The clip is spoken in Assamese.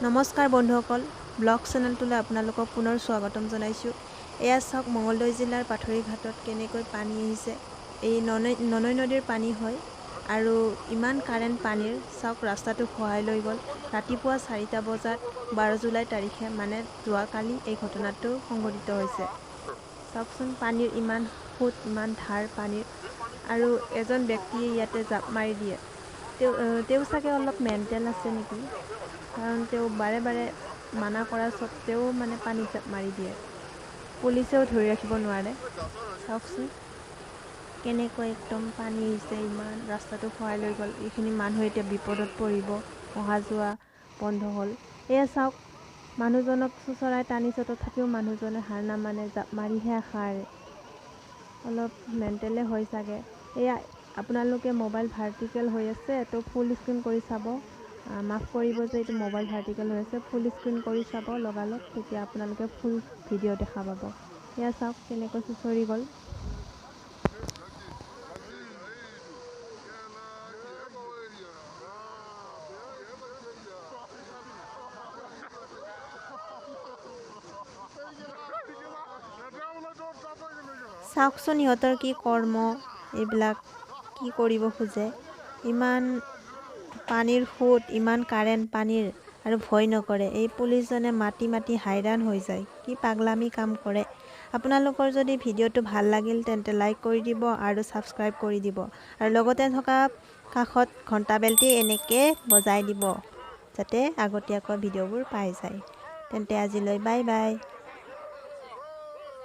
নমস্কাৰ বন্ধুসকল, ব্লগ চেনেলটোলৈ আপোনালোকক পুনৰ স্বাগতম জনাইছোঁ। এয়া চাওক মঙলদৈ জিলাৰ পাথৰীঘাটত কেনেকৈ পানী আহিছে। এই ননৈ নদীৰ পানী হয় আৰু ইমান কাৰেণ্ট পানীৰ চাওক ৰাস্তাটো খহাই লৈ গ'ল। ৰাতিপুৱা 4টা বজাত 12 জুলাই তাৰিখে মানে যোৱাকালি এই ঘটনাটো সংঘটিত হৈছে। চাওকচোন পানীৰ ইমান সোঁত, ইমান ধাৰ পানীৰ আৰু এজন ব্যক্তিয়ে ইয়াতে জাপ মাৰি দিয়ে। তেওঁ চাগে অলপ মেণ্টেল আছে নেকি, কাৰণ তেওঁ বাৰে বাৰে মানা কৰা স্বত্তেও মানে পানীত জাপ মাৰি দিয়ে। পুলিচেও ধৰি ৰাখিব নোৱাৰে। চাওকচোন কেনেকৈ একদম পানী আহিছে, ইমান ৰাস্তাটো খহাই লৈ গ'ল। এইখিনি মানুহ এতিয়া বিপদত পৰিব, অহা যোৱা বন্ধ হ'ল। এয়া চাওক মানুহজনক চোঁচৰাই টানিছে, তথাপিও মানুহজনে হাৰ নামানে, জাপ মাৰিহে আশাৰে। অলপ মেণ্টেলে হয় চাগে। এয়া আপোনালোকে মোবাইল ভাৰ্টিকেল হৈ আছে তো ফুল স্ক্ৰীণ কৰি চাব। মাফ কৰিব যে এইটো মোবাইল ভাৰ্টিকেল হৈ আছে, ফুল স্ক্ৰীণ কৰি চাব লগালগ, তেতিয়া আপোনালোকে ফুল ভিডিঅ' দেখা পাব। এয়া চাওক কেনেকৈ চুঁচৰি গ'ল। চাওকচোন সিহঁতৰ কি কৰ্ম, এইবিলাক কি কৰিব খোজে। ইমান পানীৰ সোঁত, ইমান কাৰেণ্ট পানীৰ, আৰু ভয় নকৰে। এই পুলিচজনে মাতি মাতি হাইৰাণ হৈ যায়, কি পাগলামি কাম কৰে। আপোনালোকৰ যদি ভিডিঅ'টো ভাল লাগিল তেন্তে লাইক কৰি দিব আৰু ছাবস্ক্ৰাইব কৰি দিব, আৰু লগতে থকা কাষত ঘণ্টা বেলটি এনেকৈ বজাই দিব, যাতে আগতীয়াকৈ ভিডিঅ'বোৰ পাই যায়। তেন্তে আজিলৈ বাই বাই।